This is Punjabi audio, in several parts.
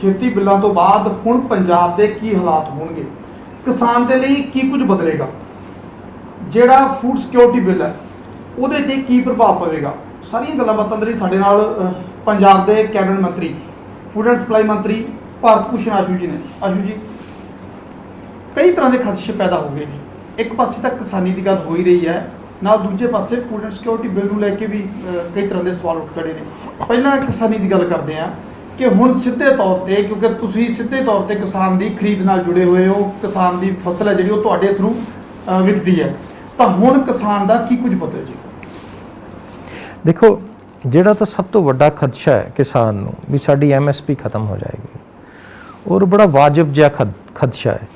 ਖੇਤੀ ਬਿੱਲਾਂ ਤੋਂ ਬਾਅਦ ਹੁਣ ਪੰਜਾਬ ਦੇ ਕੀ ਹਾਲਾਤ ਹੋਣਗੇ, ਕਿਸਾਨ ਦੇ ਲਈ ਕੀ ਕੁਝ ਬਦਲੇਗਾ, ਜਿਹੜਾ ਫੂਡ ਸਿਕਿਉਰਿਟੀ ਬਿੱਲ ਹੈ ਉਹਦੇ ਤੇ ਕੀ ਪ੍ਰਭਾਵ ਪਵੇਗਾ, ਸਾਰੀਆਂ ਗੱਲਾਂ ਬਾਤਾਂ ਦੇ ਲਈ ਸਾਡੇ ਨਾਲ ਪੰਜਾਬ ਦੇ ਕੈਬਨਿਟ ਮੰਤਰੀ ਫੂਡ ਐਂਡ ਸਪਲਾਈ ਮੰਤਰੀ ਭਾਰਤ ਭੂਸ਼ਣ ਆਸ਼ੂ ਜੀ ਨੇ। ਆਸ਼ੂ ਜੀ, ਕਈ ਤਰ੍ਹਾਂ ਦੇ ਖਦਸ਼ੇ ਪੈਦਾ ਹੋ ਗਏ ਨੇ। ਇੱਕ ਪਾਸੇ ਤਾਂ ਕਿਸਾਨੀ ਦੀ ਗੱਲ ਹੋ ਹੀ ਰਹੀ ਹੈ, ਨਾਲ ਦੂਜੇ ਪਾਸੇ ਫੂਡ ਐਂਡ ਸਿਕਿਉਰਿਟੀ ਬਿੱਲ ਨੂੰ ਲੈ ਕੇ ਵੀ ਕਈ ਤਰ੍ਹਾਂ ਦੇ ਸਵਾਲ ਉੱਠ ਖੜੇ ਨੇ। ਪਹਿਲਾਂ ਕਿਸਾਨੀ ਦੀ ਗੱਲ ਕਰਦੇ ਹਾਂ ਕਿ ਹੁਣ ਸਿੱਧੇ ਤੌਰ ਤੇ, ਕਿਉਂਕਿ ਤੁਸੀਂ ਸਿੱਧੇ ਤੌਰ ਤੇ ਕਿਸਾਨ ਦੀ ਖਰੀਦ ਨਾਲ ਜੁੜੇ ਹੋਏ ਹੋ, ਕਿਸਾਨ ਦੀ ਫਸਲ ਹੈ ਜਿਹੜੀ ਉਹ ਤੁਹਾਡੇ ਥਰੂ ਵਿਕਦੀ ਹੈ, ਤਾਂ ਹੁਣ ਕਿਸਾਨ ਦਾ ਕੀ ਕੁਝ ਬਦਲ ਜੀ? ਦੇਖੋ, ਜਿਹੜਾ ਤਾਂ ਸਭ ਤੋਂ ਵੱਡਾ ਖਦਸ਼ਾ ਹੈ ਕਿਸਾਨ ਨੂੰ ਵੀ ਸਾਡੀ MSP ਖਤਮ ਹੋ ਜਾਏਗੀ, ਔਰ ਬੜਾ ਵਾਜਬ ਜਿਹਾ ਖਦਸ਼ਾ ਹੈ,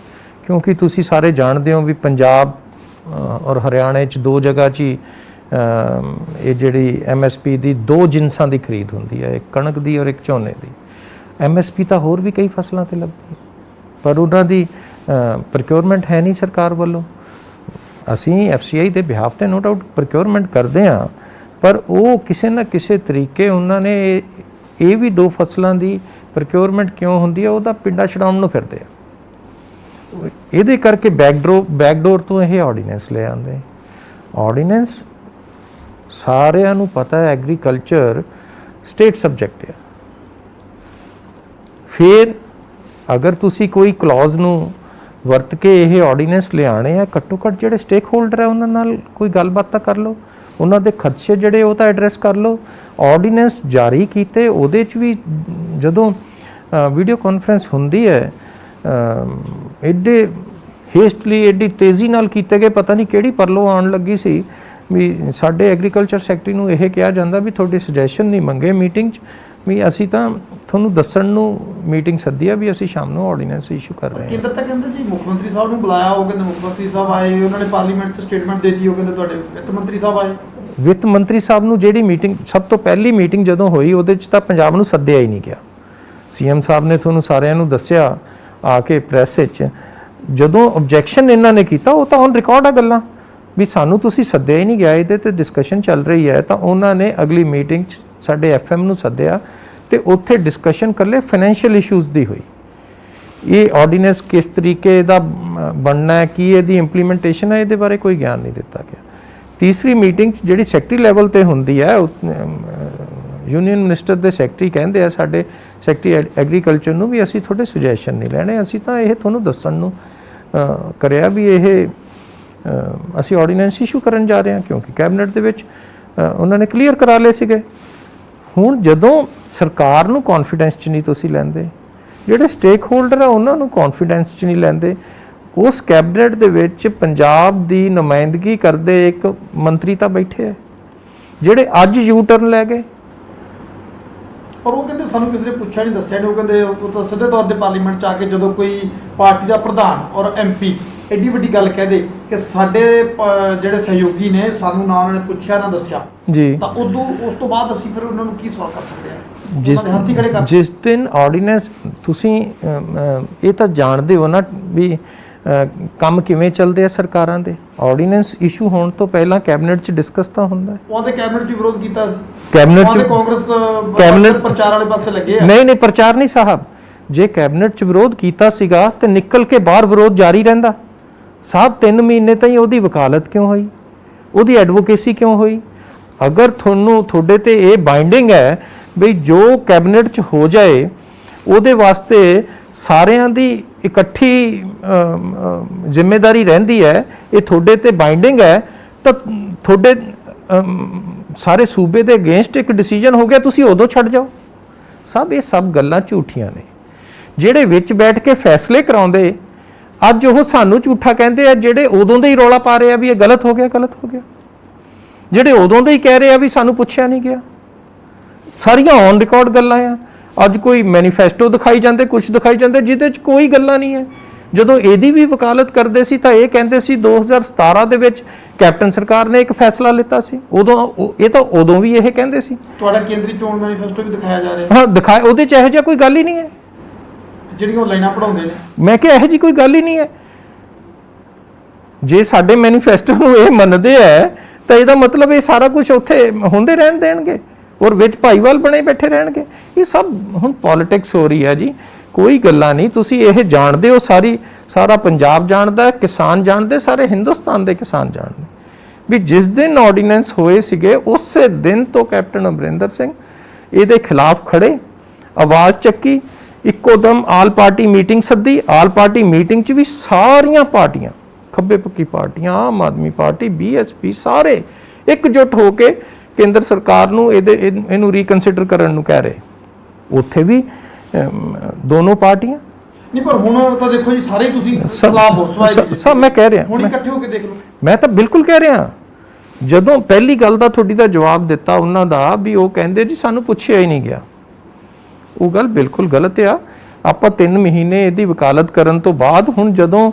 ਕਿਉਂਕਿ ਤੁਸੀਂ ਸਾਰੇ ਜਾਣਦੇ ਹੋ ਵੀ ਪੰਜਾਬ ਔਰ ਹਰਿਆਣੇ 'ਚ ਦੋ ਜਗ੍ਹਾ 'ਚ ਹੀ ਇਹ ਜਿਹੜੀ MSP ਦੀ ਦੋ ਜਿਨਸਾਂ ਦੀ ਖਰੀਦ ਹੁੰਦੀ ਹੈ, ਇੱਕ ਕਣਕ ਦੀ ਔਰ ਇੱਕ ਝੋਨੇ ਦੀ। MSP ਤਾਂ ਹੋਰ ਵੀ ਕਈ ਫਸਲਾਂ 'ਤੇ ਲੱਗਦੀ, ਪਰ ਉਹਨਾਂ ਦੀ ਪ੍ਰੋਕਿਉਰਮੈਂਟ ਹੈ ਨਹੀਂ ਸਰਕਾਰ ਵੱਲੋਂ। ਅਸੀਂ FCI ਦੇ ਬਿਹਾਫ 'ਤੇ ਨੋ ਡਾਊਟ ਪ੍ਰੋਕਿਉਰਮੈਂਟ ਕਰਦੇ ਹਾਂ, ਪਰ ਉਹ ਕਿਸੇ ਨਾ ਕਿਸੇ ਤਰੀਕੇ ਉਹਨਾਂ ਨੇ ਇਹ ਵੀ ਦੋ ਫਸਲਾਂ ਦੀ ਪ੍ਰੋਕਿਉਰਮੈਂਟ ਕਿਉਂ ਹੁੰਦੀ ਹੈ ਉਹਦਾ ਪਿੰਡਾ ਛਡਾਉਣ ਨੂੰ ਫਿਰਦੇ ਆ। ਇਹਦੇ ਕਰਕੇ ਬੈਕਡੋਰ ਤੋਂ ਇਹ ਆਰਡੀਨੈਂਸ ਲੈ ਆਉਂਦੇ। ਆਰਡੀਨੈਂਸ ਸਾਰਿਆਂ ਨੂੰ ਪਤਾ ਹੈ ਐਗਰੀਕਲਚਰ ਸਟੇਟ ਸਬਜੈਕਟ ਹੈ। ਫਿਰ ਅਗਰ ਤੁਸੀਂ ਕੋਈ ਕਲੌਜ਼ ਨੂੰ ਵਰਤ ਕੇ ਇਹ ਆਰਡੀਨੈਂਸ ਲਿਆਣੇ ਆ, ਘੱਟੋ ਘੱਟ ਜਿਹੜੇ ਸਟੇਕ ਹੋਲਡਰ ਹੈ ਉਹਨਾਂ ਨਾਲ ਕੋਈ ਗੱਲਬਾਤ ਤਾਂ ਕਰ ਲਓ, ਉਹਨਾਂ ਦੇ ਖਦਸ਼ੇ ਜਿਹੜੇ ਉਹ ਤਾਂ ਐਡਰੈਸ ਕਰ ਲਓ। ਆਰਡੀਨੈਂਸ ਜਾਰੀ ਕੀਤੇ ਉਹਦੇ 'ਚ ਵੀ ਜਦੋਂ ਵੀਡੀਓ ਕਾਨਫਰੰਸ ਹੁੰਦੀ ਹੈ ਐਡੇ ਹੇਸਟਲੀ ਐਡੀ ਤੇਜ਼ੀ ਨਾਲ ਕੀਤੇ ਗਏ, ਪਤਾ ਨਹੀਂ ਕਿਹੜੀ ਪਰਲੋ ਆਉਣ ਲੱਗੀ ਸੀ ਵੀ ਸਾਡੇ ਐਗਰੀਕਲਚਰ ਸੈਕਟਰੀ ਨੂੰ ਇਹ ਕਿਹਾ ਜਾਂਦਾ ਵੀ ਤੁਹਾਡੇ ਸੁਜੈਸ਼ਨ ਨਹੀਂ ਮੰਗੇ ਮੀਟਿੰਗ 'ਚ, ਵੀ ਅਸੀਂ ਤਾਂ ਤੁਹਾਨੂੰ ਦੱਸਣ ਨੂੰ ਮੀਟਿੰਗ ਸੱਦੀ ਆ ਵੀ ਅਸੀਂ ਸ਼ਾਮ ਨੂੰ ਆਰਡੀਨੈਂਸ ਇਸ਼ੂ ਕਰ ਰਹੇ ਹਾਂ। ਕੇਂਦਰ ਤਾਂ ਕਹਿੰਦੇ ਜੀ ਮੁੱਖ ਮੰਤਰੀ ਸਾਹਿਬ ਨੂੰ ਬੁਲਾਇਆ, ਉਹ ਕਹਿੰਦੇ ਮੁੱਖ ਮੰਤਰੀ ਸਾਹਿਬ ਆਏ, ਉਹਨਾਂ ਨੇ ਪਾਰਲੀਮੈਂਟ 'ਚ ਸਟੇਟਮੈਂਟ ਦੇਤੀ, ਉਹ ਕਹਿੰਦੇ ਤੁਹਾਡੇ ਵਿੱਤ ਮੰਤਰੀ ਸਾਹਿਬ ਆਏ। ਵਿੱਤ ਮੰਤਰੀ ਸਾਹਿਬ ਨੂੰ ਜਿਹੜੀ ਮੀਟਿੰਗ ਸਭ ਤੋਂ ਪਹਿਲੀ ਮੀਟਿੰਗ ਜਦੋਂ ਹੋਈ ਉਹਦੇ 'ਚ ਤਾਂ ਪੰਜਾਬ ਨੂੰ ਸੱਦਿਆ ਹੀ ਨਹੀਂ ਗਿਆ। CM ਸਾਹਿਬ ਨੇ ਤੁਹਾਨੂੰ ਸਾਰਿਆਂ ਨੂੰ ਦੱਸਿਆ ਆ ਕੇ ਪ੍ਰੈਸ ਵਿੱਚ, ਜਦੋਂ ਆਬਜੈਕਸ਼ਨ ਇਹਨਾਂ ਨੇ ਕੀਤਾ ਉਹ ਤਾਂ ਔਨ ਰਿਕਾਰਡ ਆ ਗੱਲਾਂ ਵੀ ਸਾਨੂੰ ਤੁਸੀਂ ਸੱਦਿਆ ਹੀ ਨਹੀਂ ਗਿਆ, ਇਹਦੇ ਤੇ ਡਿਸਕਸ਼ਨ ਚੱਲ ਰਹੀ ਹੈ। ਤਾਂ ਉਹਨਾਂ ਨੇ ਅਗਲੀ ਮੀਟਿੰਗ 'ਚ ਸਾਡੇ FM ਨੂੰ ਸੱਦਿਆ ਤੇ ਉੱਥੇ ਡਿਸਕਸ਼ਨ ਇਕੱਲੇ ਫਾਈਨੈਂਸ਼ੀਅਲ ਇਸ਼ੂਜ਼ ਦੀ ਹੋਈ। ਇਹ ਆਰਡੀਨੈਂਸ ਕਿਸ ਤਰੀਕੇ ਦਾ ਬਣਨਾ ਹੈ, ਕੀ ਇਹਦੀ ਇੰਪਲੀਮੈਂਟੇਸ਼ਨ ਹੈ, ਇਹਦੇ ਬਾਰੇ ਕੋਈ ਗਿਆਨ ਨਹੀਂ ਦਿੱਤਾ ਗਿਆ। ਤੀਸਰੀ ਮੀਟਿੰਗ ਜਿਹੜੀ ਸੈਕਟਰੀ ਲੈਵਲ ਤੇ ਹੁੰਦੀ ਹੈ, ਯੂਨੀਅਨ ਮਿਨਿਸਟਰ ਦੇ ਸੈਕਟਰੀ ਕਹਿੰਦੇ ਆ ਸਾਡੇ ਸੈਕਟਰੀ ਐਗਰੀਕਲਚਰ ਨੂੰ ਵੀ ਅਸੀਂ ਤੁਹਾਡੇ ਸੁਜੈਸ਼ਨ ਨਹੀਂ ਲੈਣੇ, ਅਸੀਂ ਤਾਂ ਇਹ ਤੁਹਾਨੂੰ ਦੱਸਣ ਨੂੰ ਕਰਿਆ ਵੀ ਇਹ ਅਸੀਂ ਆਰਡੀਨੈਂਸ ਇਸ਼ੂ ਕਰਨ ਜਾ ਰਹੇ ਹਾਂ, ਕਿਉਂਕਿ ਕੈਬਨਿਟ ਦੇ ਵਿੱਚ ਉਹਨਾਂ ਨੇ ਕਲੀਅਰ ਕਰਾ ਲਏ ਸੀਗੇ। ਹੁਣ ਜਦੋਂ ਸਰਕਾਰ ਨੂੰ ਕੌਨਫੀਡੈਂਸ 'ਚ ਨਹੀਂ ਤੁਸੀਂ ਲੈਂਦੇ, ਜਿਹੜੇ ਸਟੇਕ ਹੋਲਡਰ ਆ ਉਹਨਾਂ ਨੂੰ ਕੌਨਫੀਡੈਂਸ 'ਚ ਨਹੀਂ ਲੈਂਦੇ, ਉਸ ਕੈਬਨਿਟ ਦੇ ਵਿੱਚ ਪੰਜਾਬ ਦੀ ਨੁਮਾਇੰਦਗੀ ਕਰਦੇ ਇੱਕ ਮੰਤਰੀ ਤਾਂ ਬੈਠੇ ਆ ਜਿਹੜੇ ਅੱਜ ਯੂ ਟਰਨ ਲੈ ਗਏ। ਪਰ ਉਹ ਕਹਿੰਦੇ ਸਾਨੂੰ ਕਿਸੇ ਨੇ ਪੁੱਛਿਆ ਨਹੀਂ, ਦੱਸਿਆ ਨਹੀਂ। ਉਹ ਕਹਿੰਦੇ ਉਹ ਤਾਂ ਸਿੱਧੇ ਤੌਰ ਤੇ ਪਾਰਲੀਮੈਂਟ 'ਚ ਆ ਕੇ ਜਦੋਂ ਕੋਈ ਪਾਰਟੀ ਦਾ ਪ੍ਰਧਾਨ ਔਰ MP ਐਡੀ ਵੱਡੀ ਗੱਲ ਕਹਿ ਦੇ ਕਿ ਸਾਡੇ ਜਿਹੜੇ ਸਹਿਯੋਗੀ ਨੇ ਸਾਨੂੰ ਨਾ ਉਹਨਾਂ ਨੇ ਪੁੱਛਿਆ ਨਾ ਦੱਸਿਆ ਜੀ, ਤਾਂ ਉਸ ਤੋਂ ਬਾਅਦ ਅਸੀਂ ਫਿਰ ਉਹਨਾਂ ਨੂੰ ਕੀ ਸਵਾਲ ਕਰ ਸਕਦੇ ਹਾਂ? ਜਿਸ ਦਿਨ ਆਰਡੀਨੈਂਸ ਤੁਸੀਂ ਇਹ ਤਾਂ ਜਾਣਦੇ ਹੋ ਨਾ ਵੀ ਕੰਮ ਕਿਵੇਂ ਚੱਲਦੇ ਆ ਸਰਕਾਰਾਂ ਦੇ। ਆਰਡੀਨੈਂਸ ਇਸ਼ੂ ਹੋਣ ਤੋਂ ਪਹਿਲਾਂ ਕੈਬਨਿਟ 'ਚ ਡਿਸਕਸ ਤਾਂ ਹੁੰਦਾ। ਉਹਦੇ ਕੈਬਨਿਟ 'ਚ ਵਿਰੋਧ ਕੀਤਾ ਸੀ, ਕੈਬਨਿਟ 'ਚ ਕਾਂਗਰਸ ਪ੍ਰਚਾਰ ਵਾਲੇ ਪਾਸੇ ਲੱਗੇ ਆ। ਨਹੀਂ ਪ੍ਰਚਾਰ ਨਹੀਂ ਸਾਹਿਬ, ਜੇ ਕੈਬਨਿਟ 'ਚ ਵਿਰੋਧ ਕੀਤਾ ਸੀਗਾ ਤੇ ਨਿਕਲ ਕੇ ਬਾਹਰ ਵਿਰੋਧ ਜਾਰੀ ਰਹਿੰਦਾ ਸਾਹਿਬ। 3 ਮਹੀਨੇ ਤਾਈਂ ਉਹਦੀ ਵਕਾਲਤ ਕਿਉਂ ਹੋਈ, ਉਹਦੀ ਐਡਵੋਕੇਸੀ ਕਿਉਂ ਹੋਈ? ਅਗਰ ਤੁਹਾਡੇ ਤੇ ਇਹ ਬਾਈਂਡਿੰਗ ਹੈ ਵੀ ਜੋ ਕੈਬਨਿਟ 'ਚ ਹੋ ਜਾਏ ਉਹਦੇ ਵਾਸਤੇ ਸਾਰਿਆਂ ਦੀ ਇਕੱਠੀ ਜ਼ਿੰਮੇਵਾਰੀ ਰਹਿੰਦੀ ਹੈ, ਇਹ ਤੁਹਾਡੇ ਤੇ ਬਾਈਂਡਿੰਗ ਹੈ, ਤਾਂ ਤੁਹਾਡੇ ਸਾਰੇ ਸੂਬੇ ਦੇ ਅਗੇਂਸਟ ਇੱਕ ਡਿਸੀਜਨ ਹੋ ਗਿਆ, ਤੁਸੀਂ ਉਦੋਂ ਛੱਡ ਜਾਓ। ਸਭ ਇਹ ਸਭ ਗੱਲਾਂ ਝੂਠੀਆਂ ਨੇ। ਜਿਹੜੇ ਵਿੱਚ ਬੈਠ ਕੇ ਫੈਸਲੇ ਕਰਾਉਂਦੇ ਅੱਜ ਉਹ ਸਾਨੂੰ ਝੂਠਾ ਕਹਿੰਦੇ ਆ, ਜਿਹੜੇ ਉਦੋਂ ਦੇ ਹੀ ਰੌਲਾ ਪਾ ਰਹੇ ਆ ਵੀ ਇਹ ਗਲਤ ਹੋ ਗਿਆ, ਗਲਤ ਹੋ ਗਿਆ। ਜਿਹੜੇ ਉਦੋਂ ਦੇ ਹੀ ਕਹਿ ਰਹੇ ਆ ਵੀ ਸਾਨੂੰ ਪੁੱਛਿਆ ਨਹੀਂ ਗਿਆ। ਸਾਰੀਆਂ ਔਨ ਰਿਕਾਰਡ ਗੱਲਾਂ ਆ। ਅੱਜ ਕੋਈ ਮੈਨੀਫੈਸਟੋ ਦਿਖਾਈ ਜਾਂਦੇ, ਕੁਝ ਦਿਖਾਈ ਜਾਂਦੇ ਜਿਹਦੇ 'ਚ ਕੋਈ ਗੱਲਾਂ ਨਹੀਂ ਹੈ। ਜਦੋਂ ਇਹਦੀ ਵੀ ਵਕਾਲਤ ਕਰਦੇ ਸੀ ਤਾਂ ਇਹ ਕਹਿੰਦੇ ਸੀ 2017 ਦੇ ਵਿੱਚ ਕੈਪਟਨ ਸਰਕਾਰ ਨੇ ਇੱਕ ਫੈਸਲਾ ਲਿੱਤਾ ਸੀ, ਉਦੋਂ ਇਹ ਤਾਂ ਉਦੋਂ ਵੀ ਇਹ ਕਹਿੰਦੇ ਸੀ। ਤੁਹਾਡਾ ਕੇਂਦਰੀ ਚੋਣ ਮੈਨੀਫੈਸਟੋ ਵੀ ਦਿਖਾਇਆ ਜਾ ਰਿਹਾ। ਹਾਂ ਦਿਖਾਇਆ, ਉਹਦੇ 'ਚ ਇਹੋ ਜਿਹਾ ਕੋਈ ਗੱਲ ਹੀ ਨਹੀਂ ਹੈ। ਜਿਹੜੀਆਂ ਉਹ ਲਾਈਨਾਂ ਪੜਾਉਂਦੇ ਨੇ, ਮੈਂ ਕਿਹਾ ਇਹੋ ਜਿਹੀ ਕੋਈ ਗੱਲ ਹੀ ਨਹੀਂ ਹੈ। ਜੇ ਸਾਡੇ ਮੈਨੀਫੈਸਟੋ ਨੂੰ ਇਹ ਮੰਨਦੇ ਹੈ ਤਾਂ ਇਹਦਾ ਮਤਲਬ ਇਹ ਸਾਰਾ ਕੁਝ ਉੱਥੇ ਹੁੰਦੇ ਰਹਿਣ ਦੇਣਗੇ। ਔਰ ਵਿੱਚ ਭਾਈਵਾਲ ਬਣੇ ਬੈਠੇ ਰਹਿਣਗੇ। ਇਹ ਸਭ ਹੁਣ ਪੋਲਿਟਿਕਸ ਹੋ ਰਹੀ ਹੈ ਜੀ, ਕੋਈ ਗੱਲਾਂ ਨਹੀਂ। ਤੁਸੀਂ ਇਹ ਜਾਣਦੇ ਹੋ, ਸਾਰਾ ਪੰਜਾਬ ਜਾਣਦਾ, ਕਿਸਾਨ ਜਾਣਦੇ, ਸਾਰੇ ਹਿੰਦੁਸਤਾਨ ਦੇ ਕਿਸਾਨ ਜਾਣਦੇ ਵੀ ਜਿਸ ਦਿਨ ਆਰਡੀਨੈਂਸ ਹੋਏ ਸੀਗੇ ਉਸੇ ਦਿਨ ਤੋਂ ਕੈਪਟਨ ਅਮਰਿੰਦਰ ਸਿੰਘ ਇਹਦੇ ਖਿਲਾਫ ਖੜੇ, ਆਵਾਜ਼ ਚੱਕੀ, ਇੱਕੋ ਦਮ ਆਲ ਪਾਰਟੀ ਮੀਟਿੰਗ ਸੱਦੀ। ਆਲ ਪਾਰਟੀ ਮੀਟਿੰਗ 'ਚ ਵੀ ਸਾਰੀਆਂ ਪਾਰਟੀਆਂ, ਖੱਬੇ ਪੱਕੀ ਪਾਰਟੀਆਂ, ਆਮ ਆਦਮੀ ਪਾਰਟੀ, BSP, ਸਾਰੇ ਇਕਜੁੱਟ ਹੋ ਕੇ ਕੇਂਦਰ ਸਰਕਾਰ ਨੂੰ ਇਹਨੂੰ ਰੀਕਨਸੀਡਰ ਕਰਨ ਨੂੰ ਕਹਿ ਰਹੇ। ਉੱਥੇ ਵੀ ਦੋਨੋਂ ਪਾਰਟੀਆਂ ਨਹੀਂ, ਪਰ ਹੁਣ ਤਾਂ ਦੇਖੋ ਜੀ ਸਾਰੇ ਤੁਸੀਂ ਖਿਲਾਫ ਹੋ। ਸਭ ਮੈਂ ਕਹਿ ਰਿਹਾ, ਹੁਣ ਇਕੱਠੇ ਹੋ ਕੇ ਦੇਖ ਲਓ। ਮੈਂ ਤਾਂ ਬਿਲਕੁਲ ਕਹਿ ਰਿਹਾ। ਜਦੋਂ ਪਹਿਲੀ ਗੱਲ ਦਾ ਤੁਹਾਡੀ ਦਾ ਜਵਾਬ ਦਿੱਤਾ ਉਹਨਾਂ ਦਾ ਵੀ ਉਹ ਕਹਿੰਦੇ ਜੀ ਸਾਨੂੰ ਪੁੱਛਿਆ ਹੀ ਨਹੀਂ ਗਿਆ, ਉਹ ਗੱਲ ਬਿਲਕੁਲ ਗਲਤ ਆ। ਆਪਾਂ 3 ਮਹੀਨੇ ਇਹਦੀ ਵਕਾਲਤ ਕਰਨ ਤੋਂ ਬਾਅਦ ਹੁਣ ਜਦੋਂ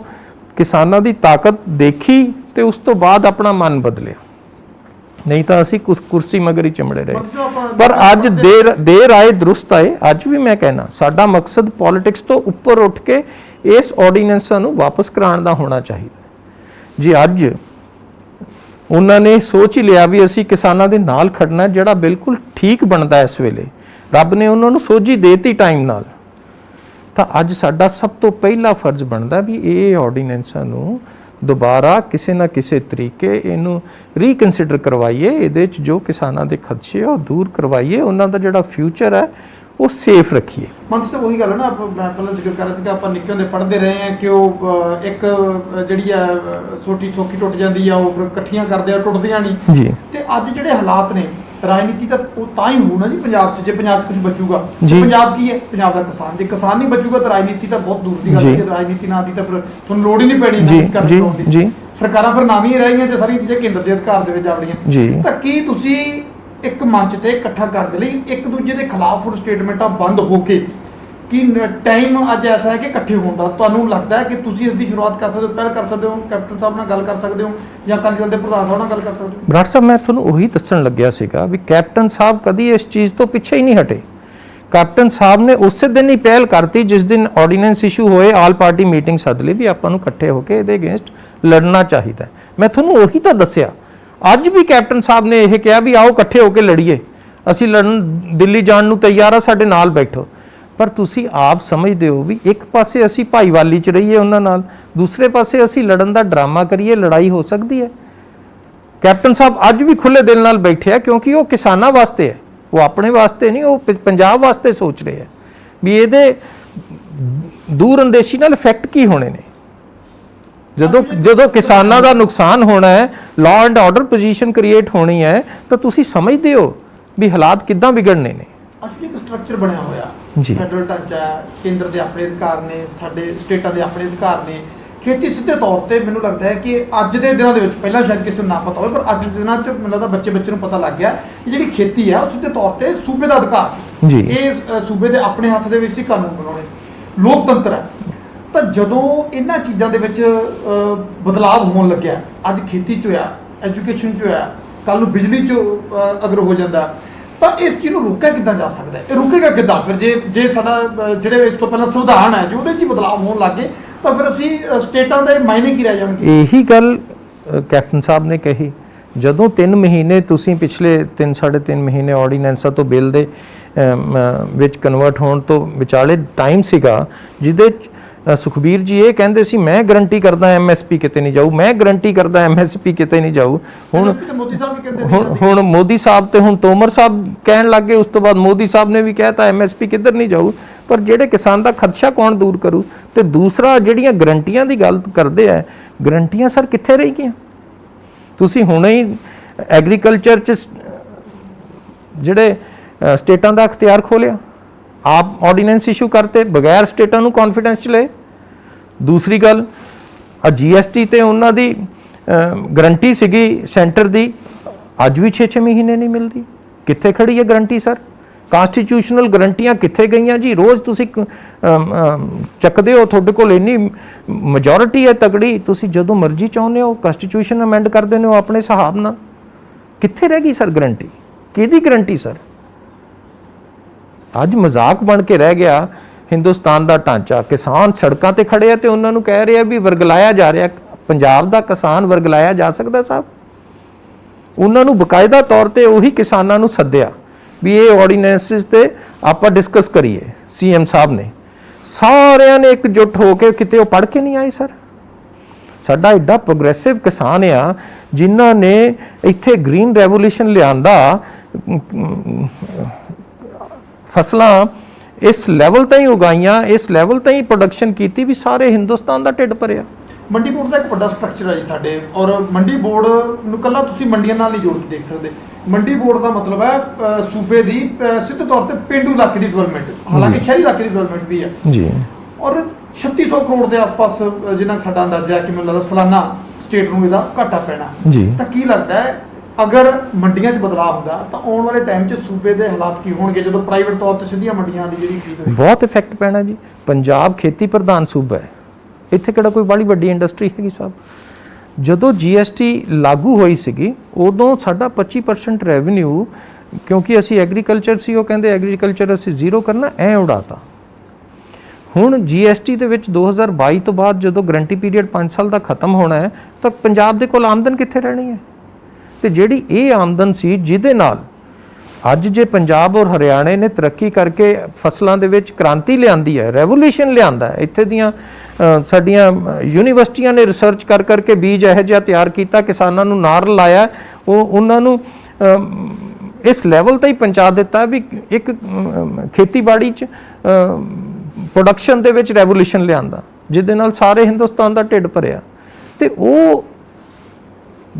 ਕਿਸਾਨਾਂ ਦੀ ਤਾਕਤ ਦੇਖੀ ਤੇ ਉਸ ਤੋਂ ਬਾਅਦ ਆਪਣਾ ਮਨ ਬਦਲਿਆ, ਨਹੀਂ ਤਾਂ ਅਸੀਂ ਕੁਰਸੀ ਮਗਰ ਹੀ ਚਿਮੜੇ ਰਹੇ। ਪਰ ਅੱਜ ਦੇਰ ਆਏ ਦਰੁਸਤ ਆਏ। ਅੱਜ ਵੀ ਮੈਂ ਕਹਿਣਾ ਸਾਡਾ ਮਕਸਦ ਪੋਲਿਟਿਕਸ ਤੋਂ ਉੱਪਰ ਉੱਠ ਕੇ ਇਸ ਆਰਡੀਨੈਂਸਾਂ ਨੂੰ ਵਾਪਸ ਕਰਾਉਣ ਦਾ ਹੋਣਾ ਚਾਹੀਦਾ ਜੀ। ਅੱਜ ਉਹਨਾਂ ਨੇ ਸੋਚ ਹੀ ਲਿਆ ਵੀ ਅਸੀਂ ਕਿਸਾਨਾਂ ਦੇ ਨਾਲ ਖੜਨਾ, ਜਿਹੜਾ ਬਿਲਕੁਲ ਠੀਕ ਬਣਦਾ ਇਸ ਵੇਲੇ। ਰੱਬ ਨੇ ਉਹਨਾਂ ਨੂੰ ਸੋਝੀ ਦੇਤੀ ਟਾਈਮ ਨਾਲ। ਤਾਂ ਅੱਜ ਸਾਡਾ ਸਭ ਤੋਂ ਪਹਿਲਾ ਫਰਜ਼ ਬਣਦਾ ਵੀ ਇਹ ਆਰਡੀਨੈਂਸਾਂ ਨੂੰ ਦੁਬਾਰਾ ਕਿਸੇ ਨਾ ਕਿਸੇ ਤਰੀਕੇ ਇਹਨੂੰ ਰੀਕਨਸੀਡਰ ਕਰਵਾਈਏ, ਇਹਦੇ 'ਚ ਜੋ ਕਿਸਾਨਾਂ ਦੇ ਖਦਸ਼ੇ ਉਹ ਦੂਰ ਕਰਵਾਈਏ, ਉਹਨਾਂ ਦਾ ਜਿਹੜਾ ਫਿਊਚਰ ਹੈ ਉਹ ਸੇਫ ਰੱਖੀਏ। ਮੰਤਰੀ ਸਾਹਿਬ ਉਹੀ ਗੱਲ ਹੈ ਨਾ, ਮੈਂ ਪਹਿਲਾਂ ਜ਼ਿਕਰ ਕਰ ਰਿਹਾ ਸੀ ਕਿ ਆਪਾਂ ਨਿੱਕੇ ਹੁੰਦੇ ਪੜ੍ਹਦੇ ਰਹੇ ਹਾਂ ਕਿ ਉਹ ਇੱਕ ਜਿਹੜੀ ਆ ਸੋਟੀ ਸੋਖੀ ਟੁੱਟ ਜਾਂਦੀ ਆ, ਉਹ ਇਕੱਠੀਆਂ ਕਰਦੇ ਆ, ਟੁੱਟਦੀਆਂ ਨਹੀਂ ਜੀ। ਤੇ ਅੱਜ ਜਿਹੜੇ ਹਾਲਾਤ ਨੇ, ਰਾਜਨੀਤੀ ਤਾਂ ਉਹ ਤਾਂ ਹੀ ਹੋਊ ਨਾ ਜੀ ਪੰਜਾਬ 'ਚ, ਜੇ ਪੰਜਾਬ 'ਚ ਕੁਝ ਬਚੂਗਾ। ਪੰਜਾਬ ਕੀ ਹੈ? ਪੰਜਾਬ ਦਾ ਕਿਸਾਨ। ਜੇ ਕਿਸਾਨ ਨਹੀਂ ਬਚੂਗਾ ਤਾਂ ਰਾਜਨੀਤੀ ਤਾਂ ਬਹੁਤ ਦੂਰ ਦੀ ਗੱਲ ਹੈ। ਜੇ ਰਾਜਨੀਤੀ ਨਾ ਆਉਂਦੀ ਤਾਂ ਫਿਰ ਤੁਹਾਨੂੰ ਲੋੜ ਹੀ ਨਹੀਂ ਪੈਣੀ ਜੀ। ਸਰਕਾਰਾਂ ਫਿਰ ਨਾਮ ਹੀ ਰਹਿ ਗਈਆਂ, ਜੇ ਸਾਰੀਆਂ ਚੀਜ਼ਾਂ ਕੇਂਦਰ ਦੇ ਅਧਿਕਾਰ ਦੇ ਵਿੱਚ ਆ ਰਹੀਆਂ। ਤਾਂ ਕੀ ਤੁਸੀਂ ਇੱਕ ਮੰਚ ਤੇ ਇਕੱਠਾ ਕਰਨ ਦੇ ਲਈ ਇੱਕ ਦੂਜੇ ਦੇ ਖਿਲਾਫ ਹੁਣ ਸਟੇਟਮੈਂਟਾਂ ਬੰਦ ਹੋ ਕੇ, ਕਿ ਟਾਈਮ ਅੱਜ ਐਸਾ ਹੈ ਕਿ ਇਕੱਠੇ ਹੋਣ ਦਾ ਤੁਹਾਨੂੰ ਲੱਗਦਾ ਹੈ ਕਿ ਤੁਸੀਂ ਇਸ ਦੀ ਸ਼ੁਰੂਆਤ ਕਰ ਸਕਦੇ ਹੋ, ਪਹਿਲ ਕਰ ਸਕਦੇ ਹੋ, ਕੈਪਟਨ ਸਾਹਿਬ ਨਾਲ ਗੱਲ ਕਰ ਸਕਦੇ ਹੋ ਜਾਂ ਅਕਾਲੀ ਦਲ ਦੇ ਪ੍ਰਧਾਨ ਸਾਹਿਬ ਨਾਲ ਗੱਲ ਕਰ ਸਕਦੇ ਹੋ? ਬਰਾੜ ਸਾਹਿਬ, ਮੈਂ ਤੁਹਾਨੂੰ ਉਹੀ ਦੱਸਣ ਲੱਗਿਆ ਸੀਗਾ ਵੀ ਕੈਪਟਨ ਸਾਹਿਬ ਕਦੀ ਇਸ ਚੀਜ਼ ਤੋਂ ਪਿੱਛੇ ਹੀ ਨਹੀਂ ਹਟੇ। ਕੈਪਟਨ ਸਾਹਿਬ ਨੇ ਉਸੇ ਦਿਨ ਹੀ ਪਹਿਲ ਕਰਤੀ ਜਿਸ ਦਿਨ ਆਰਡੀਨੈਂਸ ਇਸ਼ੂ ਹੋਏ, ਆਲ ਪਾਰਟੀ ਮੀਟਿੰਗ ਸੱਦ ਲਈ ਵੀ ਆਪਾਂ ਨੂੰ ਇਕੱਠੇ ਹੋ ਕੇ ਇਹਦੇ ਅਗੇਂਸਟ ਲੜਨਾ ਚਾਹੀਦਾ। ਮੈਂ ਤੁਹਾਨੂੰ ਉਹੀ ਤਾਂ ਦੱਸਿਆ। ਅੱਜ ਵੀ ਕੈਪਟਨ ਸਾਹਿਬ ਨੇ ਇਹ ਕਿਹਾ ਵੀ ਆਓ ਇਕੱਠੇ ਹੋ ਕੇ ਲੜੀਏ, ਅਸੀਂ ਲੜਨ ਦਿੱਲੀ ਜਾਣ ਨੂੰ ਤਿਆਰ ਆ, ਸਾਡੇ ਨਾਲ ਬੈਠੋ। ਪਰ ਤੁਸੀਂ ਆਪ ਸਮਝਦੇ ਹੋ ਵੀ ਇੱਕ ਪਾਸੇ ਅਸੀਂ ਭਾਈਵਾਲੀ 'ਚ ਰਹੀਏ ਉਹਨਾਂ ਨਾਲ, ਦੂਸਰੇ ਪਾਸੇ ਅਸੀਂ ਲੜਨ ਦਾ ਡਰਾਮਾ ਕਰੀਏ, ਲੜਾਈ ਹੋ ਸਕਦੀ ਹੈ। ਕੈਪਟਨ ਸਾਹਿਬ ਅੱਜ ਵੀ ਖੁੱਲੇ ਦਿਲ ਨਾਲ ਬੈਠੇ ਆ ਕਿਉਂਕਿ ਉਹ ਕਿਸਾਨਾਂ ਵਾਸਤੇ ਹੈ, ਉਹ ਆਪਣੇ ਵਾਸਤੇ ਨਹੀਂ, ਉਹ ਪੰਜਾਬ ਵਾਸਤੇ ਸੋਚ ਰਹੇ ਆ ਵੀ ਇਹਦੇ ਦੂਰ ਅੰਦੇਸ਼ੀ ਨਾਲ ਇਫੈਕਟ ਕੀ ਹੋਣੇ ਨੇ। ਜਦੋਂ ਕਿਸਾਨਾਂ ਦਾ ਨੁਕਸਾਨ ਹੋਣਾ ਹੈ, law and order position create ਹੋਣੀ ਹੈ, ਤਾਂ ਤੁਸੀਂ ਸਮਝਦੇ ਹੋ ਵੀ ਹਾਲਾਤ ਕਿੱਦਾਂ ਵਿਗੜਨੇ ਨੇ। ਅਸਲੀ ਇੱਕ ਸਟਰਕਚਰ ਬਣਿਆ ਹੋਇਆ ਜੀ, ਫੈਡਰਲ ਢਾਂਚਾ, ਕੇਂਦਰ ਦੇ ਆਪਣੇ ਅਧਿਕਾਰ ਨੇ, ਸਾਡੇ ਸਟੇਟਾਂ ਦੇ ਆਪਣੇ ਅਧਿਕਾਰ ਨੇ। ਖੇਤੀ ਸਿੱਧੇ ਤੌਰ ਤੇ ਮੈਨੂੰ ਲੱਗਦਾ ਹੈ ਕਿ ਅੱਜ ਦੇ ਦਿਨਾਂ ਦੇ ਵਿੱਚ, ਪਹਿਲਾਂ ਸ਼ਾਇਦ ਕਿਸੇ ਨੂੰ ਨਾ ਪਤਾ ਹੋਵੇ, ਪਰ ਅੱਜ ਦੇ ਦਿਨਾਂ 'ਚ ਮੈਨੂੰ ਲੱਗਦਾ ਬੱਚੇ ਨੂੰ ਪਤਾ ਲੱਗ ਗਿਆ ਕਿ ਜਿਹੜੀ ਖੇਤੀ ਹੈ ਉਹ ਸਿੱਧੇ ਤੌਰ ਤੇ ਸੂਬੇ ਦਾ ਅਧਿਕਾਰ ਸੀ ਜੀ। ਇਹ ਸੂਬੇ ਦੇ ਆਪਣੇ ਹੱਥ ਦੇ ਵਿੱਚ ਸੀ ਕਾਨੂੰਨ ਬਣਾਉਣੇ, ਲੋਕਤੰਤਰ ਹੈ। ਤਾਂ ਜਦੋਂ ਇਹਨਾਂ ਚੀਜ਼ਾਂ ਦੇ ਵਿੱਚ ਬਦਲਾਅ ਹੋਣ ਲੱਗਿਆ, ਅੱਜ ਖੇਤੀ 'ਚ ਹੋਇਆ, ਐਜੂਕੇਸ਼ਨ 'ਚ ਹੋਇਆ, ਕੱਲ ਨੂੰ ਬਿਜਲੀ 'ਚ ਅਗਰ ਹੋ ਜਾਂਦਾ, ਤਾਂ ਇਸ ਚੀਜ਼ ਨੂੰ ਰੋਕਿਆ ਕਿੱਦਾਂ ਜਾ ਸਕਦਾ ਹੈ? ਇਹ ਰੁਕੇਗਾ ਕਿੱਦਾਂ ਫਿਰ? ਜੇ ਸਾਡਾ ਜਿਹੜੇ ਇਸ ਤੋਂ ਪਹਿਲਾਂ ਸੰਵਿਧਾਨ ਹੈ, ਜੇ ਉਹਦੇ 'ਚ ਹੀ ਬਦਲਾਅ ਹੋਣ ਲੱਗੇ ਤਾਂ ਫਿਰ ਅਸੀਂ ਸਟੇਟਾਂ ਦੇ ਮਾਇਨੇ ਕੀ ਰਹਿ ਜਾਣਗੇ? ਇਹੀ ਗੱਲ ਕੈਪਟਨ ਸਾਹਿਬ ਨੇ ਕਹੀ। ਜਦੋਂ 3 ਮਹੀਨੇ ਤੁਸੀਂ ਪਿਛਲੇ 3-3.5 ਮਹੀਨੇ ਆਰਡੀਨੈਂਸਾਂ ਤੋਂ ਬਿੱਲ ਦੇ ਵਿੱਚ ਕਨਵਰਟ ਹੋਣ ਤੋਂ ਵਿਚਾਲੇ ਟਾਈਮ ਸੀਗਾ ਜਿਹਦੇ ਸੁਖਬੀਰ ਜੀ ਇਹ ਕਹਿੰਦੇ ਸੀ ਮੈਂ ਗਰੰਟੀ ਕਰਦਾ MSP ਕਿਤੇ ਨਹੀਂ ਜਾਊ, ਮੈਂ ਗਰੰਟੀ ਕਰਦਾ MSP ਕਿਤੇ ਨਹੀਂ ਜਾਊ। ਹੁਣ ਮੋਦੀ ਸਾਹਿਬ ਤੇ ਹੁਣ ਤੋਮਰ ਸਾਹਿਬ ਕਹਿਣ ਲੱਗ ਗਏ, ਉਸ ਤੋਂ ਬਾਅਦ ਮੋਦੀ ਸਾਹਿਬ ਨੇ ਵੀ ਕਹਿਤਾ MSP ਕਿੱਧਰ ਨਹੀਂ ਜਾਊ। ਪਰ ਜਿਹੜੇ ਕਿਸਾਨ ਦਾ ਖਦਸ਼ਾ ਕੌਣ ਦੂਰ ਕਰੂ? ਤੇ ਦੂਸਰਾ ਜਿਹੜੀਆਂ ਗਰੰਟੀਆਂ ਦੀ ਗੱਲ ਕਰਦੇ ਆ, ਗਰੰਟੀਆਂ ਸਰ ਕਿੱਥੇ ਰਹਿ ਗਈਆਂ? ਤੁਸੀਂ ਹੁਣੇ ਹੀ ਐਗਰੀਕਲਚਰ 'ਚ ਜਿਹੜੇ ਸਟੇਟਾਂ ਦਾ ਅਖਤਿਆਰ ਖੋਲਿਆ, ਆਪ ਆਰਡੀਨੈਂਸ ਇਸ਼ੂ ਕਰਤੇ ਬਗੈਰ ਸਟੇਟਾਂ ਨੂੰ ਕੌਨਫੀਡੈਂਸ 'ਚ ਲਏ। ਦੂਸਰੀ ਗੱਲ GST ਤੇ ਉਹਨਾਂ ਦੀ ਗਰੰਟੀ ਸੀਗੀ ਸੈਂਟਰ ਦੀ, ਅੱਜ ਵੀ 6-6 ਮਹੀਨੇ ਨਹੀਂ ਮਿਲਦੀ। ਕਿੱਥੇ ਖੜੀ ਹੈ ਗਰੰਟੀ ਸਰ? ਕਾਂਸਟੀਟਿਊਸ਼ਨਲ ਗਰੰਟੀਆਂ ਕਿੱਥੇ ਗਈਆਂ ਜੀ? ਰੋਜ਼ ਤੁਸੀਂ ਚੱਕਦੇ ਹੋ, ਤੁਹਾਡੇ ਕੋਲ ਇੰਨੀ ਮੈਜੋਰਿਟੀ ਹੈ ਤਗੜੀ, ਤੁਸੀਂ ਜਦੋਂ ਮਰਜ਼ੀ ਚਾਹੁੰਦੇ ਹੋ ਕਾਂਸਟੀਟਿਊਸ਼ਨ ਅਮੈਂਡ ਕਰ ਦਿੰਦੇ ਹੋ ਆਪਣੇ ਹਿਸਾਬ ਨਾਲ। ਕਿੱਥੇ ਰਹਿ ਗਈ ਸਰ ਗਰੰਟੀ? ਕਿਹਦੀ ਗਰੰਟੀ ਸਰ? ਅੱਜ ਮਜ਼ਾਕ ਬਣ ਕੇ ਰਹਿ ਗਿਆ ਹਿੰਦੁਸਤਾਨ ਦਾ ਢਾਂਚਾ। ਕਿਸਾਨ ਸੜਕਾਂ ਤੇ ਖੜੇ ਆ ਤੇ ਉਹਨਾਂ ਨੂੰ ਕਹਿ ਰਿਹਾ ਵੀ ਵਰਗਲਾਇਆ ਜਾ ਰਿਹਾ। ਪੰਜਾਬ ਦਾ ਕਿਸਾਨ ਵਰਗਲਾਇਆ ਜਾ ਸਕਦਾ ਸਾਹਿਬ? ਉਹਨਾਂ ਨੂੰ ਬਕਾਇਦਾ ਤੌਰ ਤੇ ਉਹੀ ਕਿਸਾਨਾਂ ਨੂੰ ਸੱਦਿਆ ਵੀ ਇਹ ਆਰਡੀਨੈਂਸਿਸ ਤੇ ਆਪਾਂ ਡਿਸਕਸ ਕਰੀਏ। ਸੀਐਮ ਸਾਹਿਬ ਨੇ ਸਾਰਿਆਂ ਨੇ ਇਕਜੁੱਟ ਹੋ ਕੇ, ਕਿਤੇ ਉਹ ਪੜ੍ਹ ਕੇ ਨਹੀਂ ਆਏ ਸਰ। ਸਾਡਾ ਐਡਾ ਪ੍ਰੋਗਰੈਸਿਵ ਕਿਸਾਨ ਆ ਜਿਨ੍ਹਾਂ ਨੇ ਇੱਥੇ ਗ੍ਰੀਨ ਰੈਵੋਲੂਸ਼ਨ ਲਿਆਂਦਾ, ਫਸਲਾਂ ਇਸ ਲੈਵਲ ਤੇ ਹੀ ਉਗਾਈਆਂ, ਇਸ ਲੈਵਲ ਤੇ ਹੀ ਪ੍ਰੋਡਕਸ਼ਨ ਕੀਤੀ ਵੀ ਸਾਰੇ ਹਿੰਦੁਸਤਾਨ ਦਾ ਢਿੱਡ ਭਰਿਆ। ਮੰਡੀ ਬੋਰਡ ਦਾ ਇੱਕ ਵੱਡਾ ਸਟਰਕਚਰ ਹੈ ਜੀ ਸਾਡੇ, ਔਰ ਮੰਡੀ ਬੋਰਡ ਨੂੰ ਕੱਲਾ ਤੁਸੀਂ ਮੰਡੀਆਂ ਨਾਲ ਨਹੀਂ ਜੋੜ ਕੇ ਦੇਖ ਸਕਦੇ। ਮੰਡੀ ਬੋਰਡ ਦਾ ਮਤਲਬ ਹੈ ਸੂਬੇ ਦੀ ਸਿੱਧੇ ਤੌਰ ਤੇ ਪੇਂਡੂ ਇਲਾਕੇ ਦੀ ਡਿਵੈਲਪਮੈਂਟ, ਹਾਲਾਂਕਿ ਸ਼ਹਿਰੀ ਇਲਾਕੇ ਦੀ ਡਿਵੈਲਪਮੈਂਟ ਵੀ ਹੈ ਜੀ। ਔਰ 3600 ਕਰੋੜ ਦੇ ਆਸ-ਪਾਸ ਜਿੰਨਾ ਕੁ ਸਾਡਾ ਅੰਦਾਜ਼ਾ ਹੈ ਕਿ ਮੈਨੂੰ ਲੱਗਦਾ ਸਾਲਾਨਾ ਸਟੇਟ ਨੂੰ ਇਹਦਾ ਘਾਟਾ ਪੈਣਾ ਜੀ। ਤਾਂ ਕੀ ਲੱਗਦਾ ਹੈ ਅਗਰ ਮੰਡੀਆਂ 'ਚ ਬਦਲਾਅ ਹੁੰਦਾ ਤਾਂ ਆਉਣ ਵਾਲੇ ਟਾਈਮ 'ਚ ਸੂਬੇ ਦੇ ਹਾਲਾਤ ਕੀ ਹੋਣਗੇ ਜਦੋਂ ਪ੍ਰਾਈਵੇਟ ਤੌਰ ਤੇ ਸਿੱਧੀਆਂ ਮੰਡੀਆਂ ਦੀ ਜਿਹੜੀ ਖਰੀਦ ਹੋਈ? ਬਹੁਤ ਇਫੈਕਟ ਪੈਣਾ ਜੀ। ਪੰਜਾਬ ਖੇਤੀ ਪ੍ਰਧਾਨ ਸੂਬਾ ਹੈ, ਇੱਥੇ ਕਿਹੜਾ ਕੋਈ ਬੜੀ ਵੱਡੀ ਇੰਡਸਟਰੀ ਹੈਗੀ ਸਾਹਿਬ। ਜਦੋਂ GST ਲਾਗੂ ਹੋਈ ਸੀਗੀ ਉਦੋਂ ਸਾਡਾ 25% ਰੈਵਨਿਊ, ਕਿਉਂਕਿ ਅਸੀਂ ਐਗਰੀਕਲਚਰ ਸੀ, ਉਹ ਕਹਿੰਦੇ ਐਗਰੀਕਲਚਰ ਅਸੀਂ ਜ਼ੀਰੋ ਕਰਨਾ, ਐ ਉਡਾਤਾ। ਹੁਣ GST ਦੇ ਵਿੱਚ 2022 ਤੋਂ ਬਾਅਦ ਜਦੋਂ ਗਰੰਟੀ ਪੀਰੀਅਡ 5 ਸਾਲ ਦਾ ਖਤਮ ਹੋਣਾ ਹੈ ਤਾਂ ਪੰਜਾਬ ਦੇ ਕੋਲ ਆਮਦਨ ਕਿੱਥੇ ਰਹਿਣੀ ਹੈ? ਤੇ ਜਿਹੜੀ ਇਹ ਆਮਦਨ ਸੀ ਜਿਹਦੇ ਨਾਲ ਅੱਜ ਜੇ ਪੰਜਾਬ ਔਰ ਹਰਿਆਣੇ ਨੇ ਤਰੱਕੀ ਕਰਕੇ ਫਸਲਾਂ ਦੇ ਵਿੱਚ ਕ੍ਰਾਂਤੀ ਲਿਆਂਦੀ ਹੈ, ਰੈਵੋਲੂਸ਼ਨ ਲਿਆਂਦਾ ਹੈ, ਇੱਥੇ ਦੀਆਂ ਸਾਡੀਆਂ ਯੂਨੀਵਰਸਿਟੀਆਂ ਨੇ ਰਿਸਰਚ ਕਰ ਕਰਕੇ ਬੀਜ ਇਹੋ ਜਿਹਾ ਤਿਆਰ ਕੀਤਾ, ਕਿਸਾਨਾਂ ਨੂੰ ਨਾਰ ਲਾਇਆ, ਉਹ ਉਹਨਾਂ ਨੂੰ ਇਸ ਲੈਵਲ ਤੇ ਹੀ ਪਹੁੰਚਾ ਦਿੱਤਾ ਵੀ ਇੱਕ ਖੇਤੀਬਾੜੀ 'ਚ ਪ੍ਰੋਡਕਸ਼ਨ ਦੇ ਵਿੱਚ ਰੈਵੋਲੂਸ਼ਨ ਲਿਆਂਦਾ, ਜਿਹਦੇ ਨਾਲ ਸਾਰੇ ਹਿੰਦੁਸਤਾਨ ਦਾ ਢਿੱਡ ਭਰਿਆ। ਤੇ ਉਹ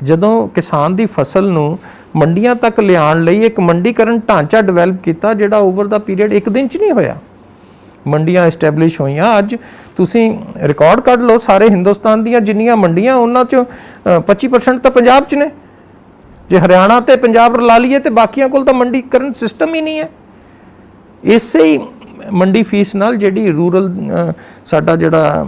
ਜਦੋਂ ਕਿਸਾਨ ਦੀ ਫਸਲ ਨੂੰ ਮੰਡੀਆਂ ਤੱਕ ਲਿਆਉਣ ਲਈ ਇੱਕ ਮੰਡੀਕਰਨ ਢਾਂਚਾ ਡਿਵੈਲਪ ਕੀਤਾ, ਜਿਹੜਾ ਓਵਰ ਦਾ ਪੀਰੀਅਡ ਇੱਕ ਦਿਨ 'ਚ ਨਹੀਂ ਹੋਇਆ। ਮੰਡੀਆਂ ਐਸਟੈਬਲਿਸ਼ ਹੋਈਆਂ। ਅੱਜ ਤੁਸੀਂ ਰਿਕਾਰਡ ਕੱਢ ਲਓ ਸਾਰੇ ਹਿੰਦੁਸਤਾਨ ਦੀਆਂ ਜਿੰਨੀਆਂ ਮੰਡੀਆਂ, ਉਹਨਾਂ 'ਚੋਂ 25% ਤਾਂ ਪੰਜਾਬ 'ਚ ਨੇ। ਜੇ ਹਰਿਆਣਾ ਤੇ ਪੰਜਾਬ ਰਲਾ ਲਈਏ ਤੇ ਬਾਕੀਆਂ ਕੋਲ ਤਾਂ ਮੰਡੀਕਰਨ ਸਿਸਟਮ ਹੀ ਨਹੀਂ ਹੈ। ਇਸੇ ਹੀ ਮੰਡੀ ਫੀਸ ਨਾਲ ਜਿਹੜੀ ਰੂਰਲ ਸਾਡਾ ਜਿਹੜਾ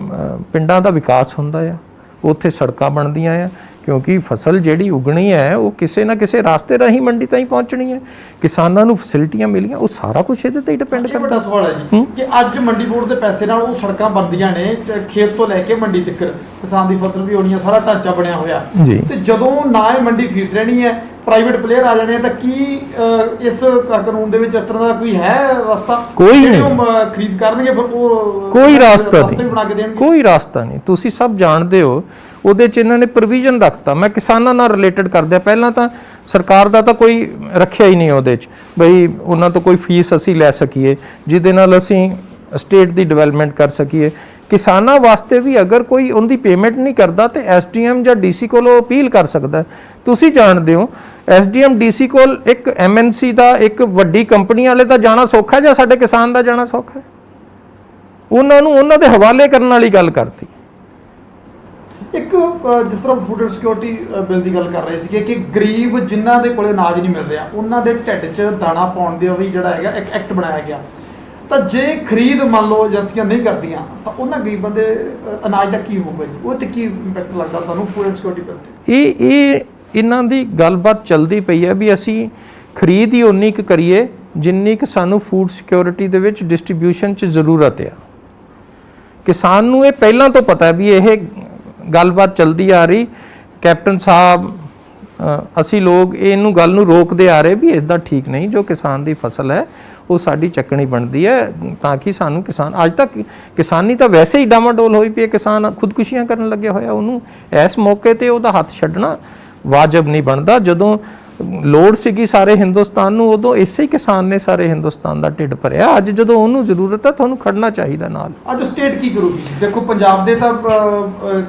ਪਿੰਡਾਂ ਦਾ ਵਿਕਾਸ ਹੁੰਦਾ ਆ, ਉੱਥੇ ਸੜਕਾਂ ਬਣਦੀਆਂ ਆ, ਕਿਉਂਕਿ ਫਸਲ ਜਿਹੜੀ ਉਗਣੀ ਹੈ ਉਹ ਕਿਸੇ ਨਾ ਕਿਸੇ ਰਾਸਤੇ ਰਾਹੀਂ ਮੰਡੀ ਤਾਈਂ ਪਹੁੰਚਣੀ ਹੈ, ਕਿਸਾਨਾਂ ਨੂੰ ਫੈਸਿਲਿਟੀਆਂ ਮਿਲੀਆਂ, ਉਹ ਸਾਰਾ ਕੁਝ ਇਹਦੇ ਤੇ ਹੀ ਡਿਪੈਂਡ ਕਰਦਾ। ਵੱਡਾ ਸਵਾਲ ਹੈ ਜੀ ਕਿ ਅੱਜ ਮੰਡੀ ਬੋਰਡ ਦੇ ਪੈਸੇ ਨਾਲ ਉਹ ਸੜਕਾਂ ਬਣਦੀਆਂ ਨੇ, ਖੇਤ ਤੋਂ ਲੈ ਕੇ ਮੰਡੀ ਤੱਕ ਕਿਸਾਨ ਦੀ ਫਸਲ ਵੀ ਹੋਣੀ ਹੈ, ਸਾਰਾ ਢਾਂਚਾ ਬਣਿਆ ਹੋਇਆ ਜੀ। ਤੇ ਜਦੋਂ ਨਾ ਇਹ ਮੰਡੀ ਫੀਸ ਰਹਿਣੀ ਹੈ, ਪ੍ਰਾਈਵੇਟ ਪਲੇਅਰ ਆ ਜਾਣੇ, ਤਾਂ ਕੀ ਇਸ ਕਾਨੂੰਨ ਦੇ ਵਿੱਚ ਇਸ ਤਰ੍ਹਾਂ ਦਾ ਕੋਈ ਹੈ ਰਸਤਾ? ਕੋਈ ਨਹੀਂ, ਖਰੀਦ ਕਰਨਗੇ ਫਿਰ ਉਹ ਕੋਈ ਰਾਸਤਾ ਨਹੀਂ ਬਣਾ ਕੇ ਦੇਣਗੇ, ਕੋਈ ਰਾਸਤਾ ਨਹੀਂ। ਤੁਸੀਂ ਸਭ ਜਾਣਦੇ ਹੋ ਉਹਦੇ 'ਚ ਇਹਨਾਂ ਨੇ ਪ੍ਰੋਵੀਜ਼ਨ ਰੱਖਤਾ। ਮੈਂ ਕਿਸਾਨਾਂ ਨਾਲ ਰਿਲੇਟਡ ਕਰਦਿਆ, ਪਹਿਲਾਂ ਤਾਂ ਸਰਕਾਰ ਦਾ ਤਾਂ ਕੋਈ ਰੱਖਿਆ ਹੀ ਨਹੀਂ ਉਹਦੇ 'ਚ ਬਈ ਉਹਨਾਂ ਤੋਂ ਕੋਈ ਫੀਸ ਅਸੀਂ ਲੈ ਸਕੀਏ ਜਿਹਦੇ ਨਾਲ ਅਸੀਂ ਸਟੇਟ ਦੀ ਡਿਵੈਲਪਮੈਂਟ ਕਰ ਸਕੀਏ। ਕਿਸਾਨਾਂ ਵਾਸਤੇ ਵੀ ਅਗਰ ਕੋਈ ਉਹਦੀ ਪੇਮੈਂਟ ਨਹੀਂ ਕਰਦਾ ਤੇ SDM ਜਾਂ DC ਕੋਲ ਉਹ ਅਪੀਲ ਕਰ ਸਕਦਾ। ਤੁਸੀਂ ਜਾਣਦੇ ਹੋ SDM DC ਕੋਲ ਇੱਕ MNC ਦਾ, ਇੱਕ ਵੱਡੀ ਕੰਪਨੀ ਵਾਲੇ ਦਾ ਜਾਣਾ ਸੌਖਾ ਜਾਂ ਸਾਡੇ ਕਿਸਾਨ ਦਾ ਜਾਣਾ ਸੌਖਾ? ਉਹਨਾਂ ਨੂੰ ਉਹਨਾਂ ਦੇ ਹਵਾਲੇ ਕਰਨ ਵਾਲੀ ਗੱਲ ਕਰਤੀ। ਇੱਕ ਜਿਸ ਤਰ੍ਹਾਂ ਫੂਡ ਐਂਡ ਸਿਕਿਉਰਿਟੀ ਬਿੱਲ ਦੀ ਗੱਲ ਕਰ ਰਹੇ ਸੀਗੇ ਕਿ ਗਰੀਬ ਜਿਨ੍ਹਾਂ ਦੇ ਕੋਲੇ ਅਨਾਜ ਨਹੀਂ ਮਿਲ ਰਿਹਾ ਉਹਨਾਂ ਦੇ ਢਿੱਡ 'ਚ ਦਾਣਾ ਪਾਉਣ ਦੇ ਵੀ ਜਿਹੜਾ ਹੈਗਾ ਇੱਕ ਐਕਟ ਬਣਾਇਆ ਗਿਆ। ਤਾਂ ਜੇ ਖਰੀਦ ਮੰਨ ਲਓ ਏਜੰਸੀਆਂ ਨਹੀਂ ਕਰਦੀਆਂ ਤਾਂ ਉਹਨਾਂ ਗਰੀਬਾਂ ਦੇ ਅਨਾਜ ਦਾ ਕੀ ਹੋਊਗਾ ਜੀ? ਉਹ ਤੇ ਕੀ ਇੰਪੈਕਟ ਲੱਗਦਾ ਤੁਹਾਨੂੰ ਫੂਡ ਐਂਡ ਸਿਕਿਉਰਿਟੀ ਬਿੱਲ ਤੇ? ਇਹ ਇਹਨਾਂ ਦੀ ਗੱਲਬਾਤ ਚੱਲਦੀ ਪਈ ਹੈ ਵੀ ਅਸੀਂ ਖਰੀਦ ਹੀ ਉਨੀ ਕੁ ਕਰੀਏ ਜਿੰਨੀ ਕੁ ਸਾਨੂੰ ਫੂਡ ਸਿਕਿਉਰਿਟੀ ਦੇ ਵਿੱਚ ਡਿਸਟ੍ਰੀਬਿਊਸ਼ਨ 'ਚ ਜ਼ਰੂਰਤ ਆ। ਕਿਸਾਨ ਨੂੰ ਇਹ ਪਹਿਲਾਂ ਤੋਂ ਪਤਾ ਵੀ ਇਹ ਗੱਲਬਾਤ ਚੱਲਦੀ ਆ ਰਹੀ। ਕੈਪਟਨ ਸਾਹਿਬ ਅਸੀਂ ਲੋਕ ਇਹਨੂੰ ਗੱਲ ਨੂੰ ਰੋਕਦੇ ਆ ਰਹੇ ਵੀ ਇਸਦਾ ਠੀਕ ਨਹੀਂ, ਜੋ ਕਿਸਾਨ ਦੀ ਫਸਲ ਹੈ ਉਹ ਸਾਡੀ ਚੱਕਣੀ ਬਣਦੀ ਹੈ ਤਾਂ ਕਿ ਸਾਨੂੰ ਕਿਸਾਨ, ਅੱਜ ਤੱਕ ਕਿਸਾਨੀ ਤਾਂ ਵੈਸੇ ਹੀ ਡਾਮਾਡੋਲ ਹੋਈ ਪਈ, ਕਿਸਾਨ ਖੁਦਕੁਸ਼ੀਆਂ ਕਰਨ ਲੱਗਿਆ ਹੋਇਆ, ਉਹਨੂੰ ਇਸ ਮੌਕੇ ਤੇ ਉਹਦਾ ਹੱਥ ਛੱਡਣਾ ਵਾਜਬ ਨਹੀਂ ਬਣਦਾ। ਜਦੋਂ ਲੋੜ ਸੀਗੀ ਸਾਰੇ ਹਿੰਦੁਸਤਾਨ ਨੂੰ ਉਦੋਂ ਇਸੇ ਹੀ ਕਿਸਾਨ ਨੇ ਸਾਰੇ ਹਿੰਦੁਸਤਾਨ ਦਾ ਢਿੱਡ ਭਰਿਆ। ਅੱਜ ਜਦੋਂ ਉਹਨੂੰ ਜ਼ਰੂਰਤ ਹੈ ਤੁਹਾਨੂੰ ਖੜਨਾ ਚਾਹੀਦਾ ਨਾਲ। ਅੱਜ ਸਟੇਟ ਕੀ ਕਰੂਗੀ? ਦੇਖੋ ਪੰਜਾਬ ਦੇ ਤਾਂ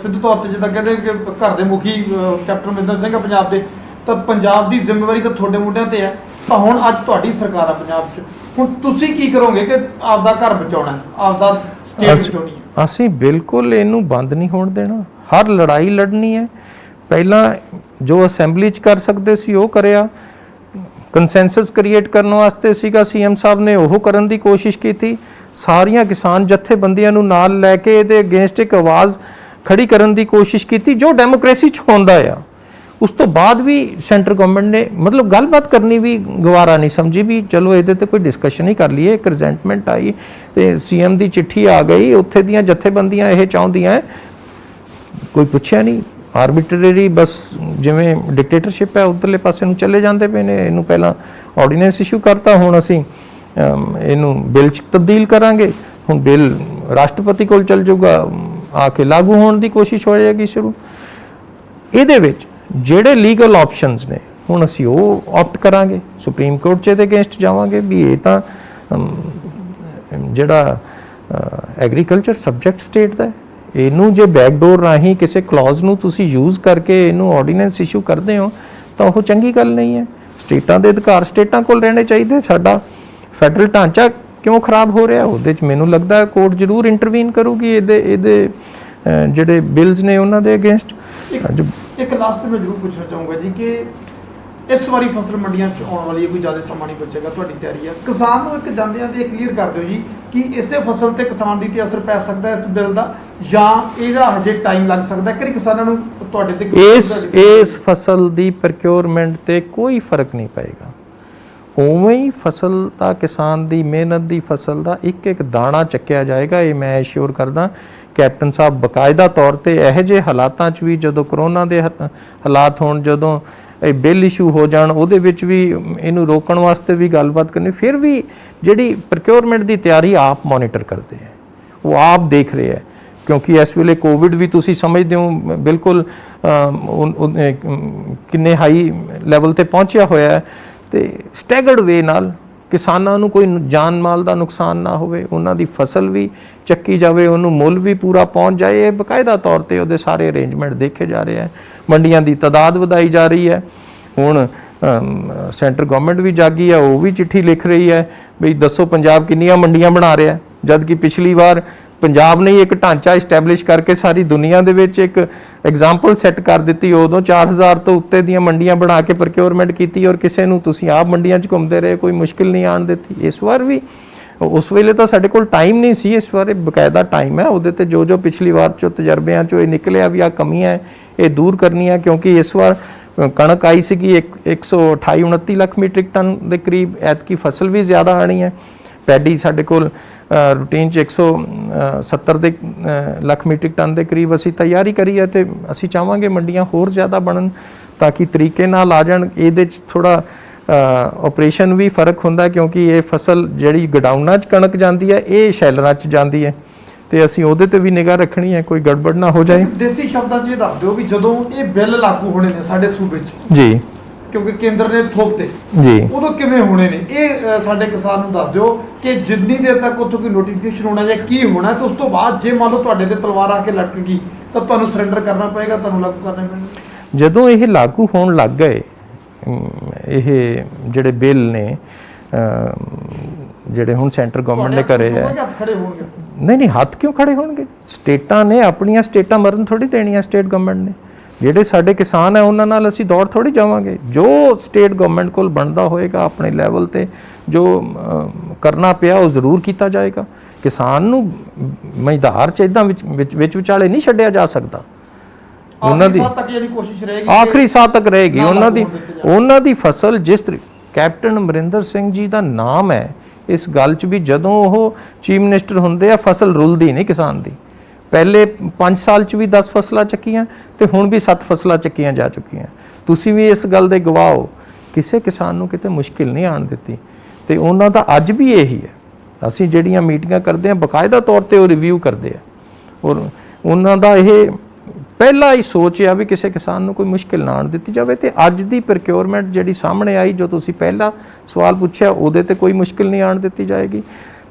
ਸਿੱਧੇ ਤੌਰ ਤੇ ਜਿੱਦਾਂ ਕਹਿੰਦੇ ਕਿ ਘਰ ਦੇ ਮੁਖੀ ਕੈਪਟਨ ਅਮਰਿੰਦਰ ਸਿੰਘ ਆ ਪੰਜਾਬ ਦੇ, ਤਾਂ ਪੰਜਾਬ ਦੀ ਜ਼ਿੰਮੇਵਾਰੀ ਤਾਂ ਤੁਹਾਡੇ ਮੁੰਡਿਆਂ ਤੇ ਹੈ। ਤਾਂ ਹੁਣ ਅੱਜ ਤੁਹਾਡੀ ਸਰਕਾਰ ਆ ਪੰਜਾਬ 'ਚ, ਹੁਣ ਤੁਸੀਂ ਕੀ ਕਰੋਗੇ ਕਿ ਆਪਦਾ ਘਰ ਬਚਾਉਣਾ, ਆਪਦਾ ਸਟੇਟ ਬਚਾਉਣੀ ਹੈ? ਅਸੀਂ ਬਿਲਕੁਲ ਇਹਨੂੰ ਬੰਦ ਨਹੀਂ ਹੋਣ ਦੇਣਾ, ਹਰ ਲੜਾਈ ਲੜਨੀ ਹੈ। ਪਹਿਲਾਂ ਜੋ ਅਸੈਂਬਲੀ 'ਚ ਕਰ ਸਕਦੇ ਸੀ ਉਹ ਕਰਿਆ, ਕੰਸੈਂਸਸ ਕ੍ਰੀਏਟ ਕਰਨ ਵਾਸਤੇ ਸੀਗਾ CM ਸਾਹਿਬ ਨੇ ਉਹ ਕਰਨ ਦੀ ਕੋਸ਼ਿਸ਼ ਕੀਤੀ। ਸਾਰੀਆਂ ਕਿਸਾਨ ਜਥੇਬੰਦੀਆਂ ਨੂੰ ਨਾਲ ਲੈ ਕੇ ਇਹਦੇ ਅਗੇਂਸਟ ਇੱਕ ਆਵਾਜ਼ ਖੜੀ ਕਰਨ ਦੀ ਕੋਸ਼ਿਸ਼ ਕੀਤੀ, ਜੋ ਡੈਮੋਕ੍ਰੇਸੀ 'ਚ ਹੁੰਦਾ ਆ। ਉਸ ਤੋਂ ਬਾਅਦ ਵੀ ਸੈਂਟਰ ਗਵਰਨਮੈਂਟ ਨੇ ਮਤਲਬ ਗੱਲਬਾਤ ਕਰਨੀ ਵੀ ਗਵਾਰਾ ਨਹੀਂ ਸਮਝੀ ਵੀ ਚਲੋ ਇਹਦੇ ਤੇ ਕੋਈ ਡਿਸਕਸ਼ਨ ਹੀ ਕਰ ਲਈਏ। ਇੱਕ ਰਿਜ਼ੈਂਟਮੈਂਟ ਆਈ ਤੇ CM ਦੀ ਚਿੱਠੀ ਆ ਗਈ, ਉੱਥੇ ਦੀਆਂ ਜਥੇਬੰਦੀਆਂ ਇਹ ਚਾਹੁੰਦੀਆਂ, ਕੋਈ ਪੁੱਛਿਆ ਨਹੀਂ, ਆਰਬਿਟਰਰੀ ਬਸ ਜਿਵੇਂ ਡਿਕਟੇਟਰਸ਼ਿਪ ਹੈ ਉਧਰਲੇ ਪਾਸੇ ਨੂੰ ਚਲੇ ਜਾਂਦੇ ਪਏ ਨੇ। ਇਹਨੂੰ ਪਹਿਲਾਂ ਆਰਡੀਨੈਂਸ ਇਸ਼ੂ ਕਰਤਾ, ਹੁਣ ਅਸੀਂ ਇਹਨੂੰ ਬਿੱਲ 'ਚ ਤਬਦੀਲ ਕਰਾਂਗੇ। ਹੁਣ ਬਿੱਲ ਰਾਸ਼ਟਰਪਤੀ ਕੋਲ ਚੱਲ ਜਾਊਗਾ, ਆ ਕੇ ਲਾਗੂ ਹੋਣ ਦੀ ਕੋਸ਼ਿਸ਼ ਹੋ ਜਾਏਗੀ ਸ਼ੁਰੂ। ਇਹਦੇ ਵਿੱਚ ਜਿਹੜੇ ਲੀਗਲ ਆਪਸ਼ਨਸ ਨੇ ਹੁਣ ਅਸੀਂ ਉਹ ਆਪਟ ਕਰਾਂਗੇ, ਸੁਪਰੀਮ ਕੋਰਟ 'ਚ ਇਹਦੇ ਅਗੇਂਸਟ ਜਾਵਾਂਗੇ ਵੀ ਇਹ ਤਾਂ ਜਿਹੜਾ ਐਗਰੀਕਲਚਰ ਸਬਜੈਕਟ ਸਟੇਟ ਦਾ ਹੈ, ਇਹਨੂੰ ਜੇ ਬੈਕਡੋਰ ਰਾਹੀਂ ਕਿਸੇ ਕਲੌਜ਼ ਨੂੰ ਤੁਸੀਂ ਯੂਜ਼ ਕਰਕੇ ਇਹਨੂੰ ਆਰਡੀਨੈਂਸ ਇਸ਼ੂ ਕਰਦੇ ਹੋ ਤਾਂ ਉਹ ਚੰਗੀ ਗੱਲ ਨਹੀਂ ਹੈ। ਸਟੇਟਾਂ ਦੇ ਅਧਿਕਾਰ ਸਟੇਟਾਂ ਕੋਲ ਰਹਿਣੇ ਚਾਹੀਦੇ। ਸਾਡਾ ਫੈਡਰਲ ਢਾਂਚਾ ਕਿਉਂ ਖਰਾਬ ਹੋ ਰਿਹਾ, ਉਹਦੇ 'ਚ ਮੈਨੂੰ ਲੱਗਦਾ ਹੈ ਕੋਰਟ ਜ਼ਰੂਰ ਇੰਟਰਵੀਨ ਕਰੂਗੀ ਇਹਦੇ ਜਿਹੜੇ ਬਿਲਸ ਨੇ ਉਹਨਾਂ ਦੇ ਅਗੇਂਸਟ। ਇੱਕ ਲਾਸਟ ਮੈਂ ਜ਼ਰੂਰ ਪੁੱਛਣਾ ਚਾਹੂੰਗਾ ਜੀ ਕਿ ਇਸ ਵਾਰੀ ਫਸਲ ਮੰਡੀਆਂ 'ਚ ਆਉਣ ਵਾਲੀ ਕੋਈ ਜ਼ਿਆਦਾ ਸਮਾਂ ਨਹੀਂ ਬਚੇਗਾ, ਤੁਹਾਡੀ ਤਿਆਰੀ ਹੈ। ਕਿਸਾਨ ਨੂੰ ਇੱਕ ਜਾਂਦਿਆਂ ਦੇ ਕਲੀਅਰ ਕਰ ਦਿਓ ਜੀ ਕਿ ਇਸੇ ਫਸਲ ਤੇ ਕਿਸਾਨ ਦੀ ਤੇ ਅਸਰ ਪੈ ਸਕਦਾ ਹੈ ਇਸ ਬਿੱਲ ਦਾ, ਜਾਂ ਇਹਦਾ ਹਜੇ ਟਾਈਮ ਲੱਗ ਸਕਦਾ ਹੈ। ਕਿ ਕਿਸਾਨਾਂ ਨੂੰ ਤੁਹਾਡੇ ਤੇ ਇਸ ਫਸਲ ਦੀ ਪ੍ਰੋਕਿਉਰਮੈਂਟ ਤੇ ਕੋਈ ਫਰਕ ਨਹੀਂ ਪਏਗਾ। ਉਵੇਂ ਹੀ ਫਸਲ ਦਾ, ਕਿਸਾਨ ਦੀ ਮਿਹਨਤ ਦੀ ਫਸਲ ਦਾ ਇੱਕ ਇੱਕ ਦਾਣਾ ਚੱਕਿਆ ਜਾਏਗਾ। ਇਹ ਮੈਂ ਐਸ਼ੋਰ ਕਰਦਾ ਕੈਪਟਨ ਸਾਹਿਬ ਬਕਾਇਦਾ ਤੌਰ ਤੇ ਇਹੋ ਜਿਹੇ ਹਾਲਾਤਾਂ 'ਚ ਵੀ, ਜਦੋਂ ਕਰੋਨਾ ਦੇ ਹਾਲਾਤ ਹੋਣ, ਜਦੋਂ ਇਹ ਬਿੱਲ ਇਸ਼ੂ ਹੋ ਜਾਣ, ਉਹਦੇ ਵਿੱਚ ਵੀ ਇਹਨੂੰ ਰੋਕਣ ਵਾਸਤੇ ਵੀ ਗੱਲਬਾਤ ਕਰਨੀ। ਫਿਰ ਵੀ ਜਿਹੜੀ ਪ੍ਰੋਕਿਉਰਮੈਂਟ ਦੀ ਤਿਆਰੀ ਆਪ ਮੋਨੀਟਰ ਕਰਦੇ ਹੈ, ਉਹ ਆਪ ਦੇਖ ਰਹੇ ਹੈ, ਕਿਉਂਕਿ ਇਸ ਵੇਲੇ ਕੋਵਿਡ ਵੀ ਤੁਸੀਂ ਸਮਝਦੇ ਹੋ ਬਿਲਕੁਲ ਕਿੰਨੇ ਹਾਈ ਲੈਵਲ ਤੇ ਪਹੁੰਚਿਆ ਹੋਇਆ ਹੈ, ਤੇ ਸਟੈਗਰਡ ਵੇ ਨਾਲ ਕਿਸਾਨਾਂ ਨੂੰ ਕੋਈ ਜਾਨ ਮਾਲ ਦਾ ਨੁਕਸਾਨ ਨਾ ਹੋਵੇ, ਉਹਨਾਂ ਦੀ ਫਸਲ ਵੀ ਚੱਕੀ ਜਾਵੇ, ਉਹਨੂੰ ਮੁੱਲ ਵੀ ਪੂਰਾ ਪਹੁੰਚ ਜਾਏ। ਇਹ ਬਕਾਇਦਾ ਤੌਰ ਤੇ ਉਹਦੇ ਸਾਰੇ ਅਰੇਂਜਮੈਂਟ ਦੇਖੇ ਜਾ ਰਹੇ ਹੈ। ਮੰਡੀਆਂ ਦੀ ਤਾਦਾਦ ਵਧਾਈ ਜਾ ਰਹੀ ਹੈ। ਹੁਣ ਸੈਂਟਰ ਗਵਰਨਮੈਂਟ ਵੀ ਜਾਗੀ ਹੈ, ਉਹ ਵੀ ਚਿੱਠੀ ਲਿਖ ਰਹੀ ਹੈ ਵੀ ਦੱਸੋ ਪੰਜਾਬ ਕਿੰਨੀਆਂ ਮੰਡੀਆਂ ਬਣਾ ਰਿਹਾ, ਜਦ ਕਿ ਪਿਛਲੀ ਵਾਰ ਪੰਜਾਬ ਨੇ ਇੱਕ ਢਾਂਚਾ ਇਸਟੈਬਲਿਸ਼ ਕਰਕੇ ਸਾਰੀ ਦੁਨੀਆ ਦੇ ਵਿੱਚ ਇੱਕ ਐਗਜ਼ਾਮਪਲ ਸੈੱਟ ਕਰ ਦਿੱਤੀ। ਉਦੋਂ 4000 ਤੋਂ ਉੱਤੇ ਦੀਆਂ ਮੰਡੀਆਂ ਬਣਾ ਕੇ ਪ੍ਰੋਕਿਉਰਮੈਂਟ ਕੀਤੀ, ਔਰ ਕਿਸੇ ਨੂੰ ਤੁਸੀਂ ਆਪ ਮੰਡੀਆਂ 'ਚ ਘੁੰਮਦੇ ਰਹੇ, ਕੋਈ ਮੁਸ਼ਕਿਲ ਨਹੀਂ ਆਣ ਦਿੱਤੀ। ਇਸ ਵਾਰ ਵੀ ਉਸ ਵੇਲੇ ਤਾਂ ਸਾਡੇ ਕੋਲ ਟਾਈਮ ਨਹੀਂ ਸੀ, ਇਸ ਵਾਰ ਬਕਾਇਦਾ ਟਾਈਮ ਹੈ। ਉਹਦੇ ਤੇ ਜੋ ਪਿਛਲੀ ਵਾਰ 'ਚੋਂ ਤਜਰਬਿਆਂ 'ਚੋਂ ਇਹ ਨਿਕਲਿਆ ਵੀ ਆ ਕਮੀਆਂ ਇਹ ਦੂਰ ਕਰਨੀਆਂ, ਕਿਉਂਕਿ ਇਸ ਵਾਰ ਕਣਕ ਆਈ ਸੀਗੀ 128-29 ਲੱਖ ਮੀਟ੍ਰਿਕ ਟਨ ਦੇ ਕਰੀਬ, ਐਤਕੀ ਫਸਲ ਵੀ ਜ਼ਿਆਦਾ ਆਣੀ ਹੈ। ਪੈਡੀ ਸਾਡੇ ਕੋਲ ਰੂਟੀਨ 'ਚ 170 ਦੇ ਲੱਖ ਮੀਟ੍ਰਿਕ ਟਨ ਦੇ ਕਰੀਬ ਅਸੀਂ ਤਿਆਰੀ ਕਰੀ ਹੈ, ਤੇ ਅਸੀਂ ਚਾਹਾਂਗੇ ਮੰਡੀਆਂ ਹੋਰ ਜ਼ਿਆਦਾ ਬਣਨ ਤਾਂ ਕਿ ਤਰੀਕੇ ਨਾਲ ਆ ਜਾਣ। ਇਹਦੇ 'ਚ ਥੋੜ੍ਹਾ ਆਪਰੇਸ਼ਨ ਵੀ ਫਰਕ ਹੁੰਦਾ, ਕਿਉਂਕਿ ਇਹ ਫਸਲ ਜਿਹੜੀ ਗਡਾਊਨਾਂ 'ਚ ਕਣਕ ਜਾਂਦੀ ਹੈ, ਇਹ ਸ਼ੈਲਰਾਂ 'ਚ ਜਾਂਦੀ ਹੈ, ਤੇ ਅਸੀਂ ਉਹਦੇ ਤੇ ਵੀ ਨਿਗਾਹ ਰੱਖਣੀ ਹੈ, ਕੋਈ ਗੜਬੜ ਨਾ ਹੋ ਜਾਏ। ਦੇਸੀ ਸ਼ਬਦਾਂ 'ਚ ਇਹ ਦੱਸ ਦਿਓ ਵੀ ਜਦੋਂ ਇਹ ਬਿੱਲ ਲਾਗੂ ਹੋਣੇ ਨੇ ਸਾਡੇ ਸੂਬੇ 'ਚ ਜੀ, ਕਿਉਂਕਿ ਕੇਂਦਰ ਨੇ ਥੋਪਤੇ ਜੀ, ਉਦੋਂ ਕਿਵੇਂ ਹੋਣੇ ਨੇ ਇਹ ਸਾਡੇ ਕਿਸਾਨ ਨੂੰ ਦੱਸ ਦਿਓ ਕਿ ਜਿੰਨੀ ਦੇਰ ਤੱਕ ਉੱਥੋਂ ਕੋਈ ਨੋਟੀਫਿਕੇਸ਼ਨ ਹੋਣਾ ਜਾਂ ਕੀ ਹੋਣਾ, ਤੇ ਉਸ ਤੋਂ ਬਾਅਦ ਜੇ ਮੰਨ ਲਓ ਤੁਹਾਡੇ ਤੇ ਤਲਵਾਰ ਆ ਕੇ ਲਟਕ ਗਈ ਤਾਂ ਤੁਹਾਨੂੰ ਸਰੈਂਡਰ ਕਰਨਾ ਪਏਗਾ, ਤੁਹਾਨੂੰ ਲਾਗੂ ਕਰਨਾ ਪਏਗਾ। ਜਦੋਂ ਇਹ ਲਾਗੂ ਹੋਣ ਲੱਗ ਗਏ, ਇਹ ਜਿਹੜੇ ਬਿੱਲ ਨੇ ਜਿਹੜੇ ਹੁਣ ਸੈਂਟਰ ਗਵਰਨਮੈਂਟ ਨੇ ਕਰੇ ਹੈ, ਨਹੀਂ ਹੱਥ ਕਿਉਂ ਖੜੇ ਹੋਣਗੇ? ਸਟੇਟਾਂ ਨੇ ਆਪਣੀਆਂ ਸਟੇਟਾਂ ਮਰਨ ਥੋੜੀ ਦੇਣੀਆਂ ਸਟੇਟ ਗਵਰਨਮੈਂਟ ਨੇ। ਜਿਹੜੇ ਸਾਡੇ ਕਿਸਾਨ ਹੈ ਉਹਨਾਂ ਨਾਲ ਅਸੀਂ ਦੌੜ ਥੋੜੀ ਜਾਵਾਂਗੇ। ਜੋ ਸਟੇਟ ਗਵਰਨਮੈਂਟ ਕੋਲ ਬਣਦਾ ਹੋਏਗਾ ਆਪਣੇ ਲੈਵਲ ਤੇ, ਜੋ ਕਰਨਾ ਪਿਆ ਉਹ ਜ਼ਰੂਰ ਕੀਤਾ ਜਾਏਗਾ। ਕਿਸਾਨ ਨੂੰ ਮੈਦਾਰ 'ਚ ਇੱਦਾਂ ਵਿੱਚ ਵਿਚਾਲੇ ਨਹੀਂ ਛੱਡਿਆ ਜਾ ਸਕਦਾ। ਉਹਨਾਂ ਦੀ ਆਖਰੀ ਸਾਹ ਤੱਕ ਰਹੇਗੀ। ਉਹਨਾਂ ਦੀ ਫਸਲ ਜਿਸ ਕੈਪਟਨ ਅਮਰਿੰਦਰ ਸਿੰਘ ਜੀ ਦਾ ਨਾਮ ਹੈ ਇਸ ਗੱਲ 'ਚ ਵੀ, ਜਦੋਂ ਉਹ ਚੀਫ ਮਿਨਿਸਟਰ ਹੁੰਦੇ ਆ ਫਸਲ ਰੁਲਦੀ ਨਹੀਂ ਕਿਸਾਨ ਦੀ। ਪਹਿਲੇ 5 ਸਾਲ 'ਚ ਵੀ 10 ਫਸਲਾਂ ਚੱਕੀਆਂ ਤੇ ਹੁਣ ਵੀ 7 ਫਸਲਾਂ ਚੱਕੀਆਂ ਜਾ ਚੁੱਕੀਆਂ। ਤੁਸੀਂ ਵੀ ਇਸ ਗੱਲ ਦੇ ਗਵਾਹ ਹੋ, ਕਿਸੇ ਕਿਸਾਨ ਨੂੰ ਕਿਤੇ ਮੁਸ਼ਕਿਲ ਨਹੀਂ ਆਣ ਦਿੱਤੀ, ਤੇ ਉਹਨਾਂ ਦਾ ਅੱਜ ਵੀ ਇਹੀ ਹੈ। ਅਸੀਂ ਜਿਹੜੀਆਂ ਮੀਟਿੰਗਾਂ ਕਰਦੇ ਹਾਂ ਬਕਾਇਦਾ ਤੌਰ ਤੇ ਉਹ ਰਿਵਿਊ ਕਰਦੇ ਆ, ਔਰ ਉਹਨਾਂ ਦਾ ਇਹ ਪਹਿਲਾ ਹੀ ਸੋਚ ਆ ਵੀ ਕਿਸੇ ਕਿਸਾਨ ਨੂੰ ਕੋਈ ਮੁਸ਼ਕਿਲ ਨਾ ਆਣ ਦਿੱਤੀ ਜਾਵੇ। ਤੇ ਅੱਜ ਦੀ ਪ੍ਰੋਕਿਉਰਮੈਂਟ ਜਿਹੜੀ ਸਾਹਮਣੇ ਆਈ, ਜੋ ਤੁਸੀਂ ਪਹਿਲਾ ਸਵਾਲ ਪੁੱਛਿਆ, ਉਹਦੇ ਤੇ ਕੋਈ ਮੁਸ਼ਕਿਲ ਨਹੀਂ ਆਣ ਦਿੱਤੀ ਜਾਏਗੀ।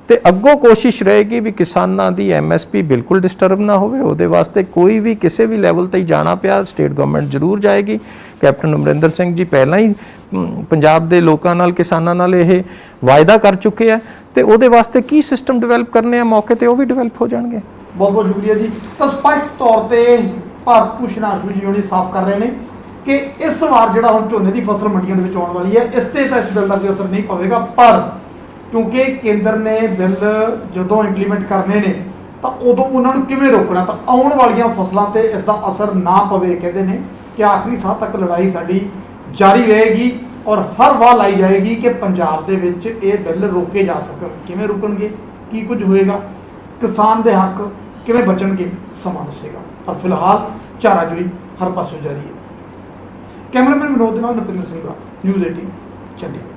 ਤੇ ਅੱਗੋਂ ਕੋਸ਼ਿਸ਼ ਰਹੇਗੀ ਵੀ ਕਿਸਾਨਾਂ ਦੀ MSP ਬਿਲਕੁਲ ਡਿਸਟਰਬ ਨਾ ਹੋਵੇ। ਉਹਦੇ ਵਾਸਤੇ ਕੋਈ ਵੀ ਕਿਸੇ ਵੀ ਲੈਵਲ ਤੇ ਜਾਣਾ ਪਿਆ ਸਟੇਟ ਗਵਰਨਮੈਂਟ ਜ਼ਰੂਰ ਜਾਏਗੀ। ਕੈਪਟਨ ਅਮਰਿੰਦਰ ਸਿੰਘ ਜੀ ਪਹਿਲਾਂ ਹੀ ਪੰਜਾਬ ਦੇ ਲੋਕਾਂ ਨਾਲ, ਕਿਸਾਨਾਂ ਨਾਲ ਇਹ ਵਾਅਦਾ ਕਰ ਚੁੱਕੇ ਆ, ਤੇ ਉਹਦੇ ਵਾਸਤੇ ਕੀ ਸਿਸਟਮ ਡਿਵੈਲਪ ਕਰਨੇ ਆ ਮੌਕੇ ਤੇ, ਉਹ ਵੀ ਡਿਵੈਲਪ ਹੋ ਜਾਣਗੇ। ਬਹੁਤ ਬਹੁਤ ਸ਼ੁਕਰੀਆ ਜੀ। ਤਾਂ ਸਪਸ਼ਟ ਤੌਰ ਤੇ ਭਾਰਤ ਭੂਸ਼ਣ ਆਸ਼ੂ ਜੀ ਹੁਣੇ ਸਾਫ਼ ਕਰ ਰਹੇ ਨੇ ਕਿ ਇਸ ਵਾਰ ਜਿਹੜਾ ਹੁਣ ਝੋਨੇ ਦੀ ਫਸਲ ਮੰਡੀਆਂ ਦੇ ਵਿੱਚ ਆਉਣ ਵਾਲੀ ਹੈ, ਇਸ ਤੇ ਤਾਂ ਇਸ ਬਿੱਲ ਦਾ ਕੋਈ ਅਸਰ ਨਹੀਂ ਪਵੇਗਾ। ਪਰ ਕਿਉਂਕਿ ਕੇਂਦਰ ਨੇ ਬਿੱਲ ਜਦੋਂ ਇੰਪਲੀਮੈਂਟ ਕਰਨੇ ਨੇ ਤਾਂ ਉਦੋਂ ਉਹਨਾਂ ਨੂੰ ਕਿਵੇਂ ਰੋਕਣਾ, ਤਾਂ ਆਉਣ ਵਾਲੀਆਂ ਫਸਲਾਂ ਤੇ ਇਸ ਦਾ ਅਸਰ ਨਾ ਪਵੇ। ਕਹਿੰਦੇ ਨੇ ਕਿ ਆਖਰੀ ਸਾਹ ਤੱਕ ਲੜਾਈ ਸਾਡੀ ਜਾਰੀ ਰਹੇਗੀ ਔਰ ਹਰ ਵਾਹ ਲਾਈ ਜਾਏਗੀ ਕਿ ਪੰਜਾਬ ਦੇ ਵਿੱਚ ਇਹ ਬਿੱਲ ਰੋਕੇ ਜਾ ਸਕਣ। ਕਿਵੇਂ ਰੁਕਣਗੇ, ਕੀ ਕੁਝ ਹੋਏਗਾ, ਕਿਸਾਨ ਦੇ ਹੱਕ ਕਿਵੇਂ ਬਚਣਗੇ, ਸਮਾਂ ਦੱਸੇਗਾ। ਪਰ ਫਿਲਹਾਲ ਚਾਰਾਜੋਈ ਹਰ ਪਾਸੋਂ ਜਾਰੀ ਹੈ। ਕੈਮਰਾਮੈਨ ਵਿਨੋਦ ਦੇ ਨਾਲ ਨਪਿੰਦਰ ਸਿੰਘ, ਨਿਊਜ਼ 18 ਚੰਡੀਗੜ੍ਹ।